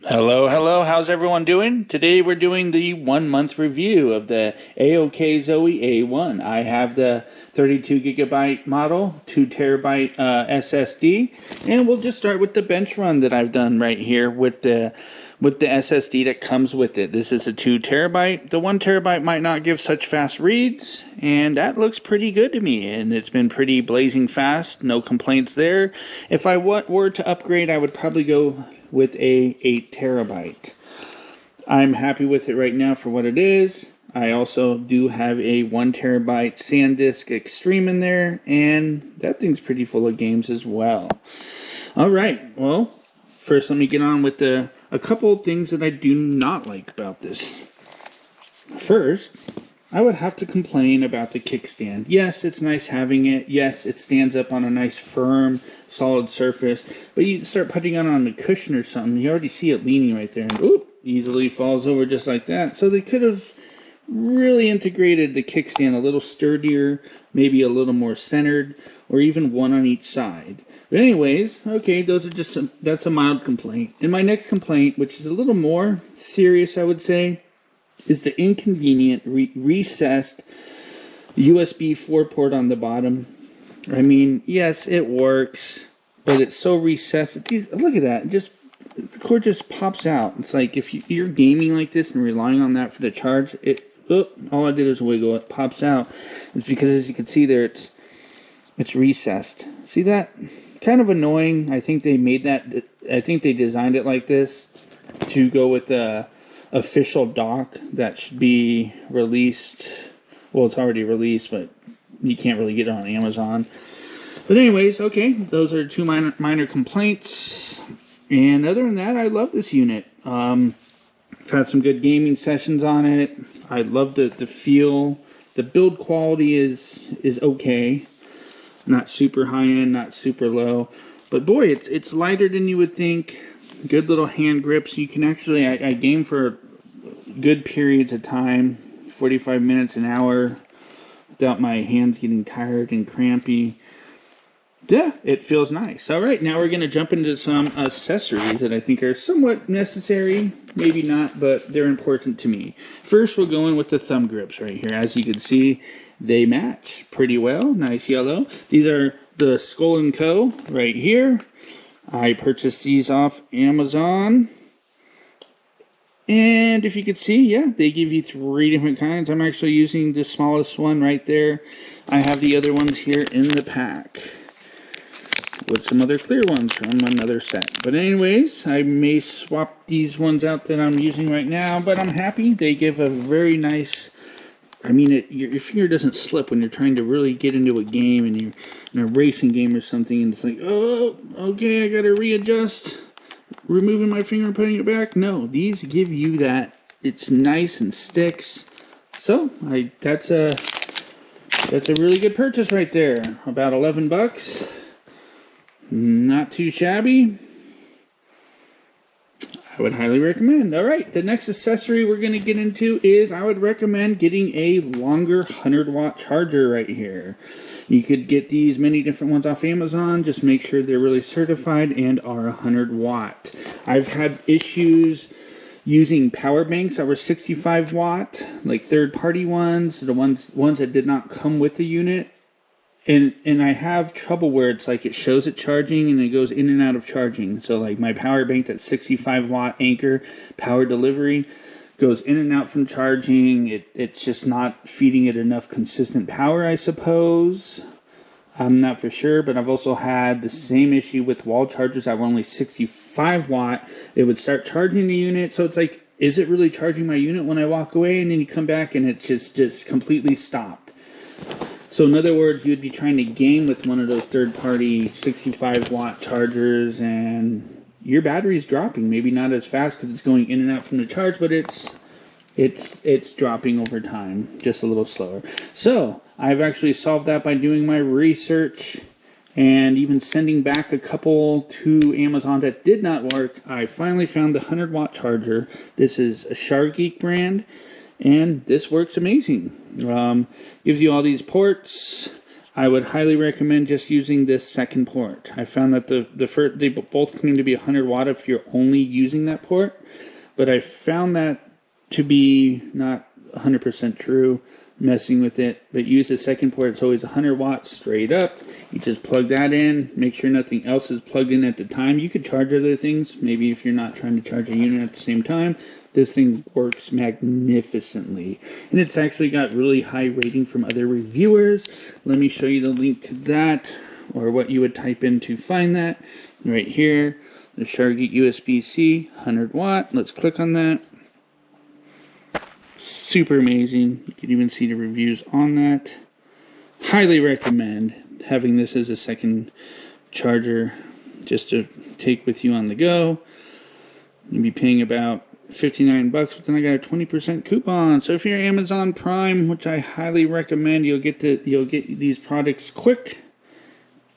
Hello, hello. How's everyone doing? Today we're doing the 1 month review of the Aokzoe A1. I have the 32 gigabyte model, 2 terabyte SSD, and we'll just start with the bench run that I've done right here with the SSD that comes with it. This is a 2 terabyte. The 1 terabyte might not give such fast reads, and that looks pretty good to me. And it's been pretty blazing fast. No complaints there. If I were to upgrade, I would probably go with a 8 terabyte. I'm happy with it right now for what it is. I also do have a 1 terabyte SanDisk Extreme in there, and that thing's pretty full of games as well. Alright, well, first let me get on with a couple of things that I do not like about this. First, I would have to complain about the kickstand. Yes, it's nice having it. Yes, it stands up on a nice, firm, solid surface. But you start putting it on a cushion or something, you already see it leaning right there. And oop, easily falls over just like that. So they could have really integrated the kickstand a little sturdier, maybe a little more centered, or even one on each side. But anyways, okay, those are just that's a mild complaint. And my next complaint, which is a little more serious, I would say, is the inconvenient recessed USB 4 port on the bottom. I mean, yes, it works, but it's so recessed. Look at that. The cord just pops out. It's like if you're gaming like this and relying on that for the charge, all I did is wiggle. It pops out. It's because, as you can see there, it's recessed. See that? Kind of annoying. I think they made that. I think they designed it like this to go with the official dock that should be released. Well, it's already released, but you can't really get it on Amazon. But anyways, okay, those are two minor complaints. And other than that, I love this unit. I've had some good gaming sessions on it. I love the feel. The build quality is okay. Not super high end, not super low. But boy, it's lighter than you would think. Good little hand grips. You can actually, I game for good periods of time, 45 minutes, an hour, without my hands getting tired and crampy. Yeah, it feels nice. All right, now we're going to jump into some accessories that I think are somewhat necessary. Maybe not, but they're important to me. First, we'll go in with the thumb grips right here. As you can see, they match pretty well. Nice yellow. These are the Skull & Co. right here. I purchased these off Amazon. And if you could see, yeah, they give you 3 different kinds. I'm actually using the smallest one right there. I have the other ones here in the pack with some other clear ones from another set. But anyways, I may swap these ones out that I'm using right now, but I'm happy. They give a very nice, I mean, your finger doesn't slip when you're trying to really get into a game and you're in a racing game or something, and it's like, oh, okay, I gotta readjust, removing my finger and putting it back. No, these give you that. It's nice and sticks. So that's a really good purchase right there. About 11 bucks. Not too shabby. I would highly recommend. All right, the next accessory we're going to get into is I would recommend getting a longer 100-watt charger right here. You could get these many different ones off Amazon. Just make sure they're really certified and are 100-watt. I've had issues using power banks that were 65-watt, like third-party ones, the ones that did not come with the unit. And I have trouble where it's like it shows it charging and it goes in and out of charging. So like my power bank, that's 65-watt Anchor power delivery, goes in and out from charging. It's just not feeding it enough consistent power, I suppose. I'm not for sure, but I've also had the same issue with wall chargers that were only 65-watt. It would start charging the unit, so it's like, is it really charging my unit when I walk away? And then you come back and it's just completely stopped. So in other words, you'd be trying to game with one of those third-party 65-watt chargers, and your battery's dropping. Maybe not as fast because it's going in and out from the charge, but it's dropping over time, just a little slower. So I've actually solved that by doing my research and even sending back a couple to Amazon that did not work. I finally found the 100-watt charger. This is a SharGeek brand, and this works amazing. Gives you all these ports. I would highly recommend just using this second port. I found that the first, they both claim to be 100 watt if you're only using that port, but I found that to be not 100% true, messing with it. But use the second port. It's always 100 watts straight up. You just plug that in, make sure nothing else is plugged in at the time. You could charge other things, maybe if you're not trying to charge a unit at the same time. This thing works magnificently, and it's actually got really high rating from other reviewers. Let me show you the link to that, or what you would type in to find that. Right here, the Shargeek USB-C 100 watt. Let's click on that. Super amazing. You can even see the reviews on that. Highly recommend having this as a second charger just to take with you on the go. You'll be paying about 59 bucks, but then I got a 20% coupon. So if you're Amazon Prime, which I highly recommend, you'll get these products quick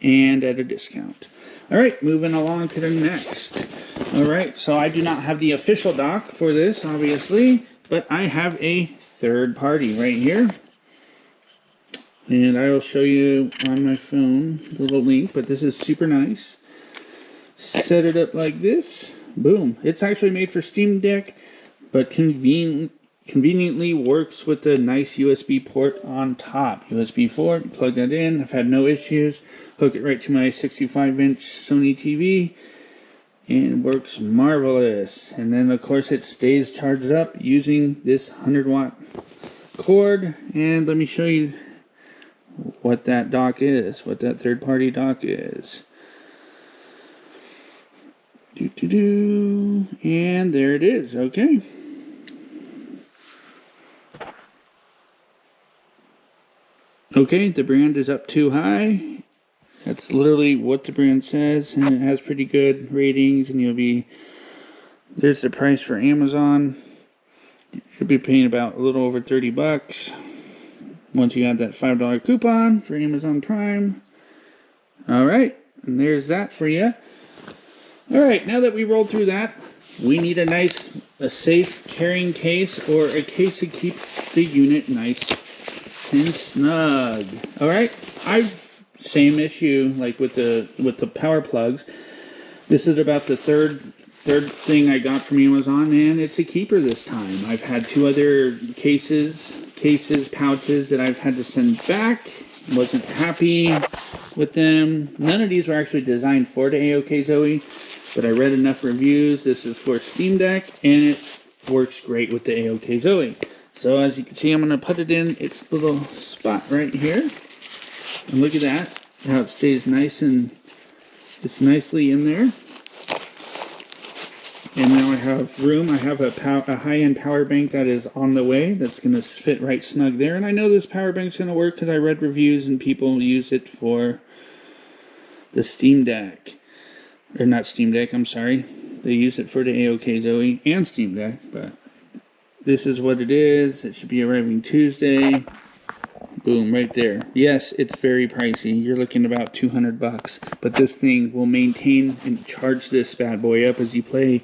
and at a discount. All right, moving along to the next. All right, so I do not have the official dock for this, obviously, but I have a third party right here. And I will show you on my phone the little link, but this is super nice. Set it up like this. Boom. It's actually made for Steam Deck, but conveniently works with the nice USB port on top. USB 4, plug that in. I've had no issues. Hook it right to my 65-inch Sony TV, and works marvelous. And then, of course, it stays charged up using this 100-watt cord. And let me show you what that dock is, what that third-party dock is. And there it is. Okay. Okay, the brand is up too high. That's literally what the brand says, and it has pretty good ratings, and there's the price for Amazon. You'll be paying about a little over 30 bucks once you add that $5 coupon for Amazon Prime. All right, and there's that for you. All right, now that we rolled through that, we need a safe carrying case, or a case to keep the unit nice and snug. All right, same issue like with the power plugs. This is about the third thing I got from Amazon, and it's a keeper this time. I've had two other cases, pouches that I've had to send back. Wasn't happy with them. None of these were actually designed for the Aokzoe, but I read enough reviews. This is for Steam Deck, and it works great with the Aokzoe. So as you can see, I'm going to put it in its little spot right here. And look at that, how it stays nice, and it's nicely in there. And now I have room. I have a high-end power bank that is on the way. That's going to fit right snug there. And I know this power bank's going to work because I read reviews and people use it for the Steam Deck. Or not Steam Deck, I'm sorry. They use it for the Aokzoe and Steam Deck. But this is what it is. It should be arriving Tuesday. Boom, right there. Yes, it's very pricey. You're looking about 200 bucks. But this thing will maintain and charge this bad boy up as you play.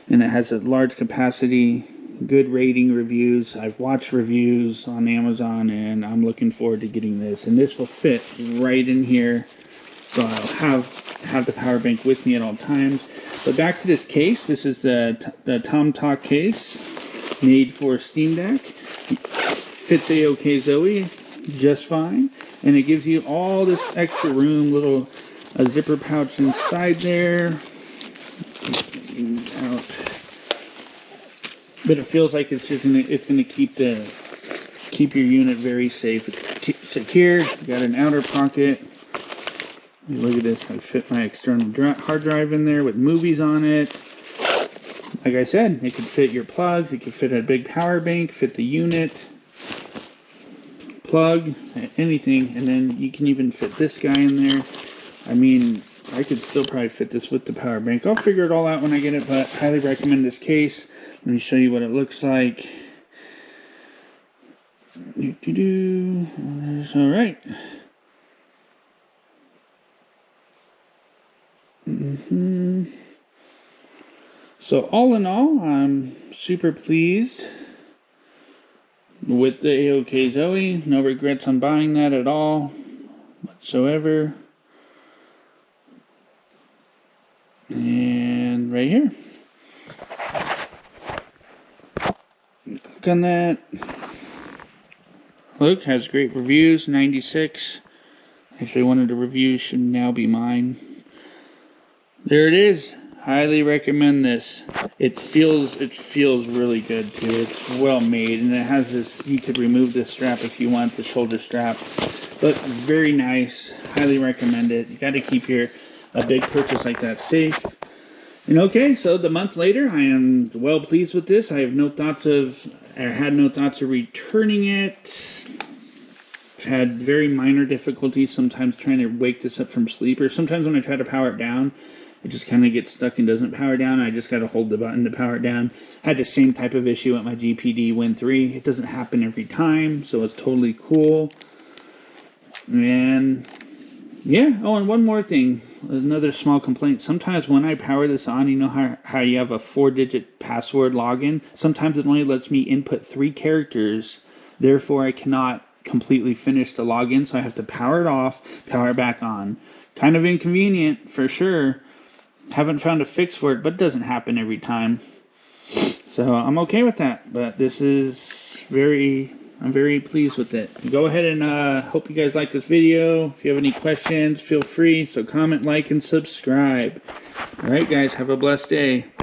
And it has a large capacity, good rating reviews. I've watched reviews on Amazon, and I'm looking forward to getting this. And this will fit right in here. So I'll have the power bank with me at all times. But back to this case. This is the Tomtalk case made for Steam Deck. Fits Aokzoe just fine, and it gives you all this extra room, a zipper pouch inside there. Out. But it feels like it's gonna keep your unit very safe, secure. You got an outer pocket. Look at this. I fit my external hard drive in there with movies on it. Like I said, it could fit your plugs. It could fit a big power bank. Fit the unit. Plug, anything, and then you can even fit this guy in there. I mean, I could still probably fit this with the power bank. I'll figure it all out when I get it, but highly recommend this case. Let me show you what it looks like. All right. So all in all, I'm super pleased with the Aokzoe. No regrets on buying that at all. whatsoever. And right here. Click on that. Look, has great reviews, 96. Actually, one of the reviews should now be mine. There it is. Highly recommend this. It feels really good too. It's well made, and it has this. You could remove this strap if you want, the shoulder strap. But very nice. Highly recommend it. You got to keep a big purchase like that safe. And okay, so the month later, I am well pleased with this. I had no thoughts of returning it. I've had very minor difficulties sometimes trying to wake this up from sleep, or sometimes when I try to power it down, it just kind of gets stuck and doesn't power down. I just got to hold the button to power it down. I had the same type of issue with my GPD Win 3. It doesn't happen every time, so it's totally cool. And yeah, oh, and one more thing. Another small complaint. Sometimes when I power this on, you know how you have a 4-digit password login? Sometimes it only lets me input 3 characters. Therefore, I cannot completely finish the login, so I have to power it off, power it back on. Kind of inconvenient, for sure. Haven't found a fix for it, but it doesn't happen every time. So I'm okay with that. But this is I'm very pleased with it. Go ahead and hope you guys like this video. If you have any questions, feel free. So comment, like, and subscribe. Alright guys, have a blessed day.